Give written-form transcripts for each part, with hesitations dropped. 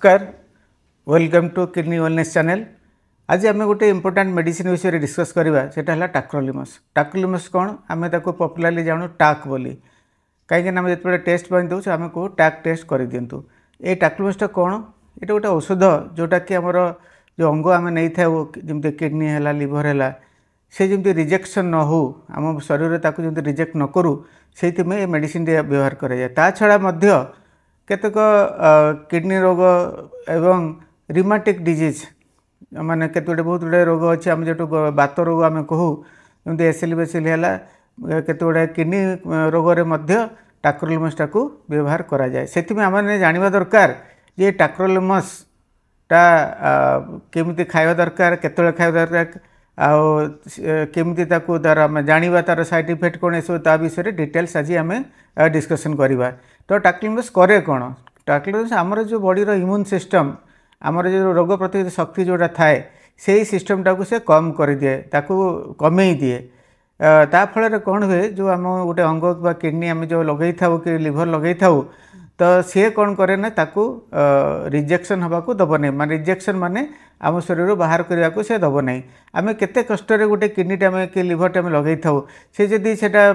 नमस्कार welcome to kidney wellness channel. आज आम गोटे इंपोर्टेंट मेडिसिन विषय डिस्कस करवा सेटा टाक्रोलिमस। टाक्रोलिमस कौन आम पॉपुलरली जानू टाक बोली कहीं जो टेस्ट पाई दूँ आम को टाक टेस्ट कर दिंतु। ये टाक्रोलिमसटा कौन ये गोटे औषध जोटा कि आमर जो अंग आम नहीं था जमी किडनी है लिवर है से जमी रिजेक्शन न हो आम शरीर जमी रिजेक्ट न करूँ से मेडिसिन व्यवहार कराए। ता छड़ा केतक किडनी रोग एवं रिमाटिक डिजीज माने केते बहुत गुड़े रोग अच्छे आम जो बात रोग आम कहूँ जमी एसिल है केते किडनी रोग टाक्रोलिमसटा को व्यवहार करा जाए। से आम जाना दरकार जे टाक्रोलिमसटा केमिति खाଇବା दरकार केतले खाଇବା दरकार केमिति ताकू तार आम जाना तार साइड इफेक्ट कौन सब ता विषय डिटेल्स आज आम डिस्कसन करवा। तो टाक्रोलिमस करे कौन टाक्रोलिमस आमर जो बॉडीर इम्यून सिस्टम आमर जो रोग प्रतिरोध शक्ति जोटा थाए से सिस्टमटा को से कम कर दिए ताकू कमे दिए। ता फल कौन हुए जो आम गोटे अंग बा किडनी आम जो लगे था कि लिवर लगे था तो सी कौन करे ना ताकू रिजेक्शन हवा को दब नहीं मान रिजेक्शन माने आम शरीर बाहर करने को से दब नहीं। आम केते कष्ट गोटे किडनीटा आम कि लिवरटा आम लगे था से जदि सेटा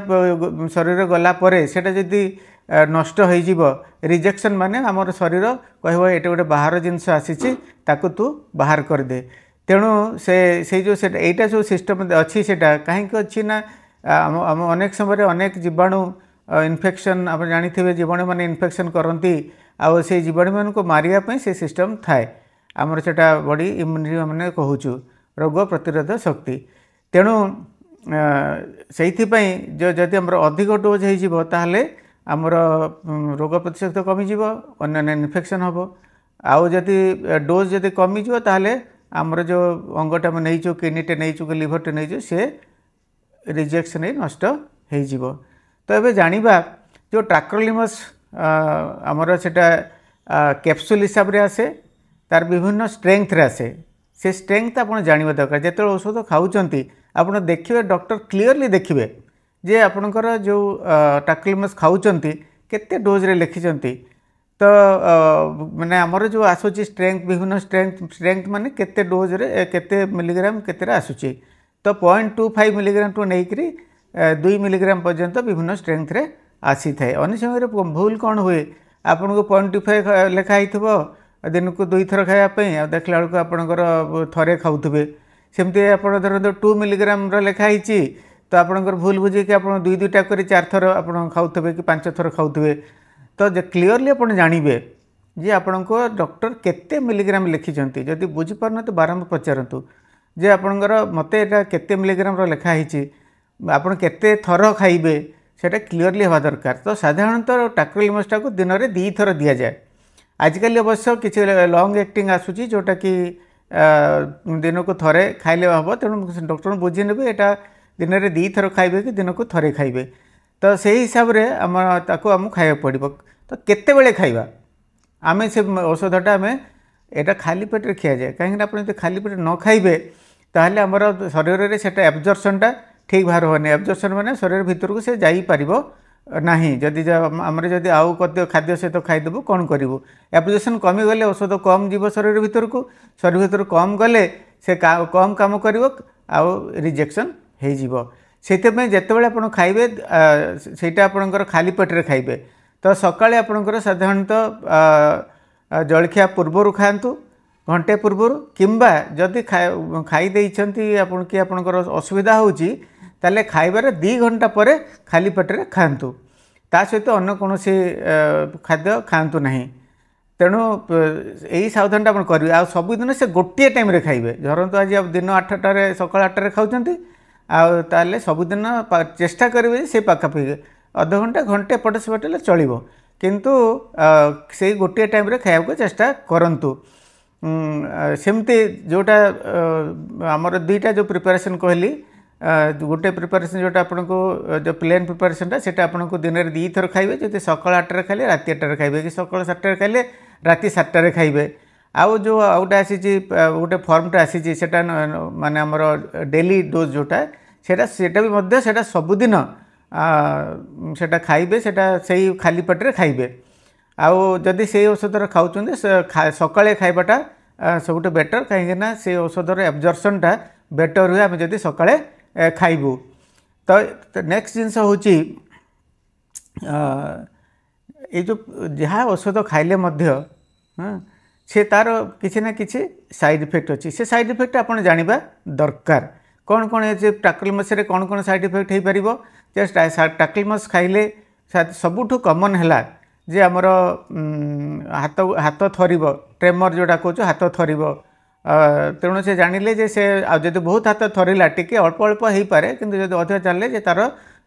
शरीर गला परे सेटा जदि नष्ट हो रिजेक्शन माने आमर शरीर कह ये गोटे बाहर जिनस आसी ताकू तू बाहर कर दे। तेणु से जो एटा जो सिस्टम अच्छी सेटा कहीं अच्छी ना आम अनेक समय अनेक जीवाणु इन्फेक्शन आप जानी जीवाणु मैंने इन्फेक्शन करती आउ से जीवाणु मान को मारिया से सिस्टम थाए आमर सेटा बॉडी इम्यूनिटी मैंने कहूँ रोग प्रतिरोध शक्ति। तेणु से जो जदि आमर अधिक डोज हो ताहले आमर रोग प्रतिशत कमिज अन्य इन्फेक्शन हम आउ जदि डोज जदि कमिज ताहले आमर जो अंगटा में नहीं किडनीटे नहीं कि लिवरटे नहीं से रिजेक्शन नष्ट हो। तो ये जानिबा जो टाक्रोलिमस आमर सेटा कैप्सूल हिसाब से आसे तार विभिन्न स्ट्रेंथ रे आसे से स्ट्रेंथ आप जानवा दरकार। जो औषध खाऊँच आप देखिए डॉक्टर क्लीयरली देखिए जे आपणकर जो टाक्रोलिमस खाऊँच केते डोज रे लिखिंट तो माने आमर जो आसूची स्ट्रेंथ विभिन्न स्ट्रेंथ माने केते डोज रे केते मिलीग्राम केते आसूची तो 0.25 मिलीग्राम टू नहीं 2 मिलीग्राम पर्यंत विभिन्न स्ट्रेंथ रे आसी थाए। अन्य समय भूल कौन हुए आपन को 0.25 लिखाई थो दिन को 2 थर खायापी देखला बेलू आपणकर थरे खाऊे सेमती आप धरते 2 मिलीग्राम लिखाई तो आपणकर भूल बुझे कि आप 2-2टा कर 4 थर आप खाऊे कि 5 थर खाऊे तो क्लीयरली आप जानवे जे आपण को डॉक्टर केते मिलीग्राम लिखिं जदि बुझीपार तो बारंबार पचारतु जे आपणकर मत केते मिलीग्राम लिखाई आपड़ केते थर खाइबे सेटा क्लीयरली हवा दरकार। तो साधारणतः टाक्रोलिमसटा को दिन में 2 थर दि जाए। आजिकल अवश्य किसी लंग एक्टिंग आसूची जोटा कि दिन को थरे खाइले हम तेणु डॉक्टर बुझी ने यहाँ दिन में 2 थर खाइबे कि दिन को थरे खाइबे तो से हिसाब से आम खाया पड़ो। तो केते बेले खाइबा आम से औषधटा आम यहाँ खाली पेट खिया जाए कहीं आप खाली पेट न खाइबे ताहले आमर शरीर में सेटा एब्जर्पशनटा ठीक बाहर होने एब्जर्पशन माने शरीर भीतर को से जाई पारिबो नहीं जदि आम जदि आउ खाद्य सहित खाईदेबू कौन करूँ एब्जर्पशन कमी गले औषध कम जीव शरीर भीतर को शरीर भीतर कम गले से कम काम कर रिजेक्शन हो से जितेबाला आप खाइबे सेटा आपणकर खाली पेट्रे खाइबे। तो सकाळे आपणकर साधारणतः जलखिया पूर्वर खातु घंटे पूर्वर किंबा जदि खाई देइछंती आपन कि आपणकर असुविधा होची ताले खाइबार 2 घंटा पर खाली पेट्रे खातु ता सहित अन्य कौन खाद्य खातु नहीं। तेणु यही सावधानटा आप करेंगे आ सबुदिन से गोटे टाइम रे खाइबे धरतु आज दिन 8टार सकाल 8टार खाऊँच ताले सबुदिन चेष्टा करेंगे से पाखापाखि अध घंटा घंटे एपट सेपट चलो किंतु से गोटे टाइम रे खाया को चेष्टा करंतु। सेमती जोटा आमर 2टा जो प्रिपरेशन कहली गोटे प्रिपरेशन जोटा आपन को जो प्लेन प्रिपरेशनटा सेटा आपन को दिन में 2 थर खाइबे जदि सकाल 8टार खाइले राति 8टार खाइबे कि सकाल 7टार खाइले राति 7टार खाइबे। आउ जो आउटा आसी गोटे फॉर्मटा आसी सेटा माने आमर डेली डोज जोटा सेटा भी मध्य सेटा सबुदिन सेटा खाइबे सेटा सही खाली पेट्रे खाइबे जदि से औषधर खाऊँ सकाଳେ खाइबाटा सब बेटर कहीं से औषधर एब्जर्पशनटा बेटर हुए आम जदि सकाळे खाइबू। तो नेक्स्ट जिनस हूँ ये जो जहाँ औषध खाइले मध्य से तार किसी ना किसी साइड इफेक्ट अच्छी से साइड इफेक्ट आपन जानिबा दरकार कौन कौन ये टाक्लमस कौन कौन साइड इफेक्ट हो पार जस्ट टाक्लमस खाइले सबुठु कमन है जे आमर हाथ हाथ थरिब ट्रेमर जोड़ा कहो हाथ थरिब तेणु से जानिले जे से जब बहुत हाथ थरिला टिके अल्प अल्प हो पारे किंतु जब अधिक चलिए जे तार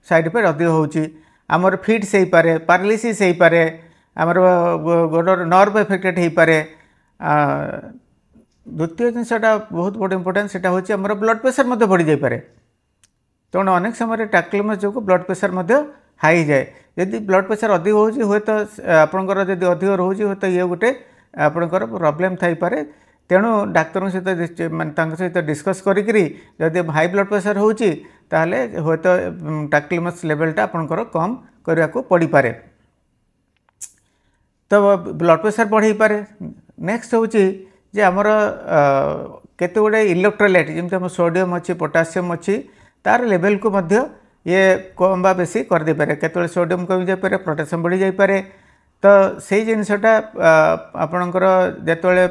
साइड इफेक्ट अधिक होची आमर फिट्स हो पारे पारालिसिस हो पारे आमर गोडर नर्व एफेक्टेड हो पारे। द्वितीय जिनसा बहुत बड़ इम्पोर्टेंट से हूँ आमर ब्लड प्रेशर बढ़ी जापे तेणु अनेक समय टाक्लमस जो ब्लड प्रेशर हाई जाए यदि ब्लड प्रेशर अधिक हो हुए तो आपंकर जब अधिक रोचे हुए तो ये गोटे आपंकर प्रोब्लेम थाईपे तेणु डाक्तर सहित मानते सहित डिस्कस करी जब हाई ब्लड प्रेशर होची ताहले हुए तो टाक्लमस लेवलटा आपंकर कम करने को पड़ पारे तो ब्लड प्रेशर बढ़े पारे। नेक्स्ट हूँ जे आमर केते गुडे इलेक्ट्रोलाइट जमी आम सोडियम अच्छी पोटासियम अच्छी तार लेवल को मध्य ये कम बा बेसी कर दे पारे केते सोडियम कमी जाए पारे पोटासियम बढ़ी जाए पारे तो से जिनसटा आपणकर जेतबेले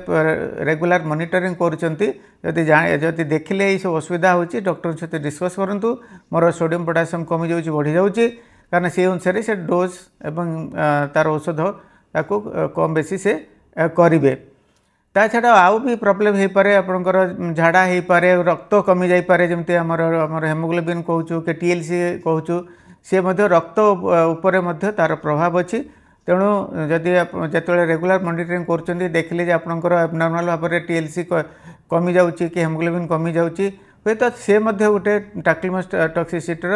रेगुलर मॉनिटरिंग करूछंती जदि देखिले ये सब असुविधा होची डॉक्टर सहित डिस्कस करंतु मोर सोडियम पोटासियम कमी जाउची बढ़ी जाउची कारण से अनुसार से डोज एवं तार औषध ताको कम बेसी से करेंगे। ता छड़ा आउ भी प्रोब्लेम हो पारे आपंकर झाड़ा हो पारे रक्त कमी जाई पारे जमती आमर हेमोग्लोबिन कहूँ के टीएलसी कहूँ सी रक्त उपरे तार प्रभाव अच्छी तेणु जदि जिते रेगुलर मॉनिटरिंग कर देखिले जे आपंकर एबनॉर्मल भाव में टीएलसी कमी जाऊँगी कि हेमोग्लोबिन कमी जाऊँगी हे तो सी गोटे टाक्लमस टॉक्सिसिटीर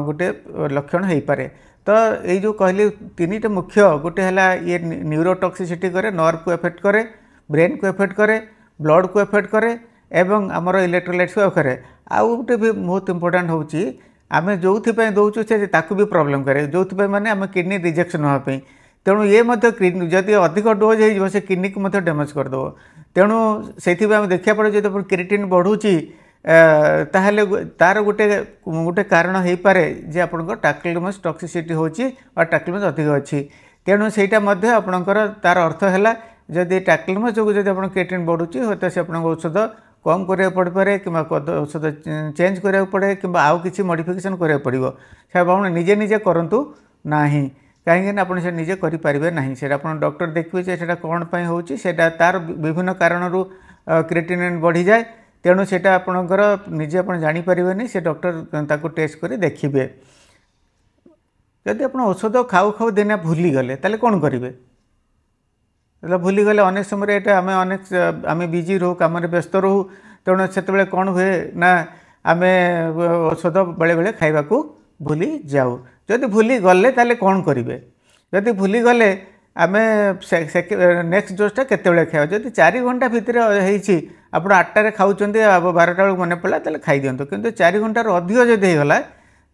गोटे लक्षण हो पारे। तो ये जो कहली तीन टे मुख्य गोटे है ये न्यूरोटॉक्सिसिटी करे नर्व को एफेक्ट करे ब्रेन को एफेक्ट करे ब्लड को एफेक्ट करे एवं आमर इलेक्ट्रोलाइट्स को करे आउ गोटे भी बहुत इंपोर्टेंट होची आम जो दौचु से ताकू भी प्रोब्लेम करे जो माने आम किडनी रिजेक्शन होगापी तेणु ये किडनी जदि अधिक डोज हो से किडनी को डैमेज करदेव तेणु से देखा पड़े जो क्रिएटिन बढ़ुची ताहले तार गोटे गोटे कारण हो पारे जे आपंकर टाक्लमस टॉक्सिसिटी होची और टाक्लमस अधिक अच्छी तेणु सेटा आपंकर तार अर्थ है जदि टाक्लमस जो जब आप क्रिएटिन बढ़ुची हो तो से आप औषध कम करा पड़ पारे कि औषध चेंज करा पड़े कि आउ कि मॉडिफिकेशन करा पड़ो से आप निजे निजे करूँ ना कहीं आप निजे करें ना से आप डॉक्टर देखिए से कौन होची तार विभिन्न कारण क्रिएटिनिन बढ़ी जाए तेणु से आपणकर निजे आप जानीपर से डॉक्टर ताको टेस्ट कर देखिए जदि आप औषध खाऊ खाऊ दिने भूली गले ताले कौन करेंगे भूली गले अनेक समय ये आम अनेक आम बिजी रो कम व्यस्त रहू तेणु से कौन हुए ना आम औषध बेले बेले खाइबा को भूली जाऊ जदि भूली गले ताले कौन करेंगे जदि भूली गले आम नेक्स्ट डोजटा केतबेले खाइबा जदि 4 घंटा भितर होईची आप 8टारे खाऊँ 12टा बेलू मन पड़ा ताले खाई दिंतु किंतु 4 घंटार अधिक जदि होगला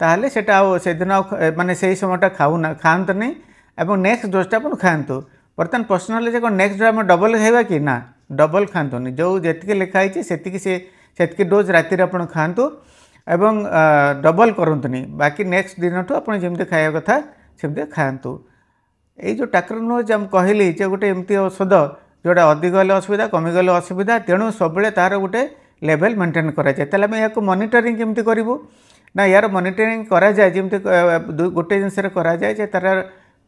ताहले सेटा से दिन माने से समयटा खाऊना खातु नहीं और नेक्स्ट डोजटा आप खातु बर्तमान पर्सनाली जो नेक्स्ट डोज आम डबल खाइबा कि ना डबल खातुनि जो जी लिखाई से डोज राति आप खातु एवं डबल करतुनि बाकी नेक्स्ट दिन ठूँ आप जमी खाया कथा सेमती खातु। ये जो टाक्लमस आम कहली जे गोटे एमती औषध जोड़ा अधिक गले असुविधा कमिगले असुविधा तेणु सब तार गोटे लेवल मेंटेन कराए तेल आम या मॉनिटरिंग केमती करूँ ना यार मॉनिटरिंग कराए जमी गोटे जिनस कराए तार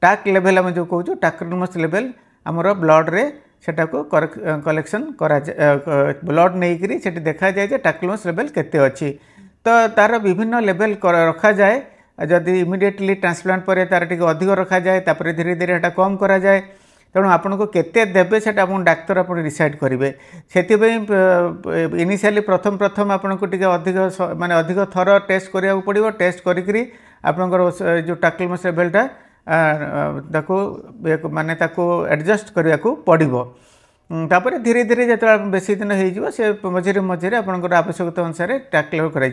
टाक लेवल आम जो कहूँ टाक्लमस लेवल आमर ब्लड रे सेटा को कलेक्शन करा ब्लड नहीं से देखा जाए टाक्लमस लेवल केते अच्छी तो तार विभिन्न लेवल रखा जाए जदि इमिडिएटली ट्रांसप्लांट पर तार टिके अधिक रखा जाए तापर धीरे धीरे एटा कम करा जाए तेणु आपन को केते देबे सेटा आपन डाक्टर आपन डिसाइड करेंगे से इनिशियली प्रथम प्रथम आपन को टिके अधिक माने अधिक थर टेस्ट करिया पड़िबो टेस्ट करिकरी आपनकर जो टाक्लमस लेवलटा माने ताको एडजस्ट करिया को पड़िबो तापर धीरे धीरे जो बेसी दिन हो से मझे मझे आपंकर आवश्यकता अनुसार टाक्ल कर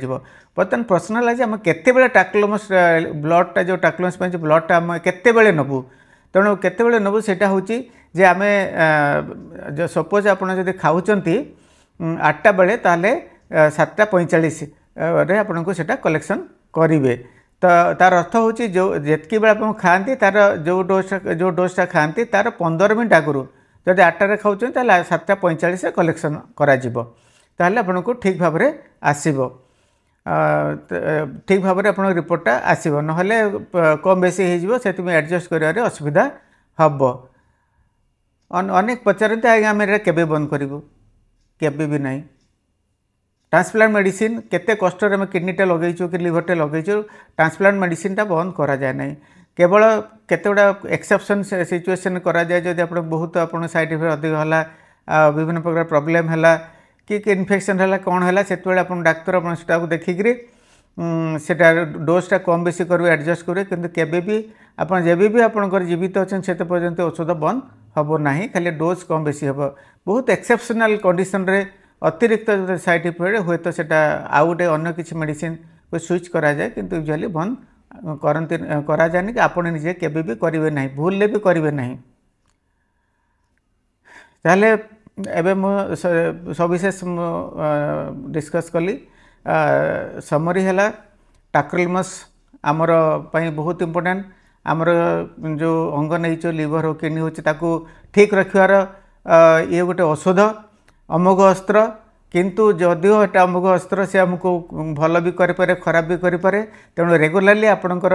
बर्तमान पर्सनाल आज आम केते टाक्लमस ब्लडटा जो टाक्लमस ब्लडटा आम केते नबू तेणु केतेबेले नबु सेटा होची जे आमे जो सपोज आपण जदि खाउचंती 8टा बेले ताले 7:45 रे आपण को सेटा कलेक्शन करिवे। तो तार अर्थ होची जो जेतकी बेला आपण खांती तार जो डोजटा खांती तार 15 मिनिट आगुरु जदि 8टा रे खाउचंती ताले 7:45 रे कलेक्शन करा जिवो ताले आपण को ठीक भाबरे आसीबो। ठीक भाव में रिपोर्टा आसब ना कम बेसी हो एडजस्ट कर असुविधा हम। अनेक पचारते आज्ञा आम केबे बंद करूँ केबे भी ना। ट्रांसप्लांट मेडिसिन केते कष्ट आम किडनीटा लगेचु कि लिवरटे लगेचु ट्रांसप्लांट मेडिसिनटा बंद करा जाए ना केवल केतेगुड़ा एक्सेप्शन सिचुएशन करा जाए जदि आप बहुत आप साइड इफेक्ट अधिक है विभिन्न प्रकार प्रॉब्लम है कि इन्फेक्शन है कौन है से डाक्तर आपको देखिकी सेटा डोजटा कम बेसी करेंगे एडजस्ट करेंगे किंतु केबे भी आप जब भी आपंकर जीवित अच्छा से पर्यंत औषध बंद हम ना खाली डोज कम बेसी हम बहुत एक्सेप्शनल कंडीशन रे अतिरिक्त साइड इफेक्ट हुए तो सेटा आउ गोटे अन्य किसी मेडिसिन को स्विच करा जाए किंतु यूजुअली बंद करती करा जाए कि आपण निजे केबे भी करेंगे ना भूल भी करेंगे ना। ताहले एबे मो सविशेष डिस्कस कली समरी है टाक्रोलिमस आमर पई बहुत इम्पोर्टेंट आमर जो अंग नहीं लिवर हो किडनी हो ठीक रखार ये गोटे औषध अमोघ अस्त्र किंतु जदिओ एटा अमोघ अस्त्र से आमको भल भी करें खराब भी करें तेणु रेगुलाली आपणकर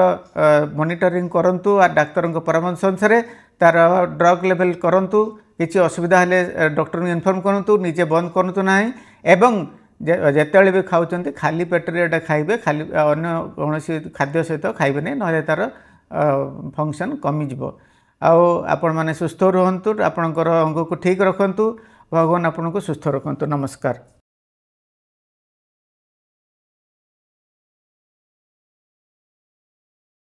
मॉनिटरिंग करंतु आ डाक्तर परामर्श अनुसार तार ड्रग लेवल करंतु किसी असुविधा हेले डॉक्टर को इन्फॉर्म करूँ निजे बंद करूँ ना एवं जिते भी खाऊँ खाली पेटर एटा खाइबे खाली अन्य कौन खाद्य सहित खाइबे नहीं ना तार फंक्शन कमिज आपण मैंने सुस्थ रुहतु आपणकर अंग को ठीक रखु भगवान आपन को सुस्थ रखु। नमस्कार।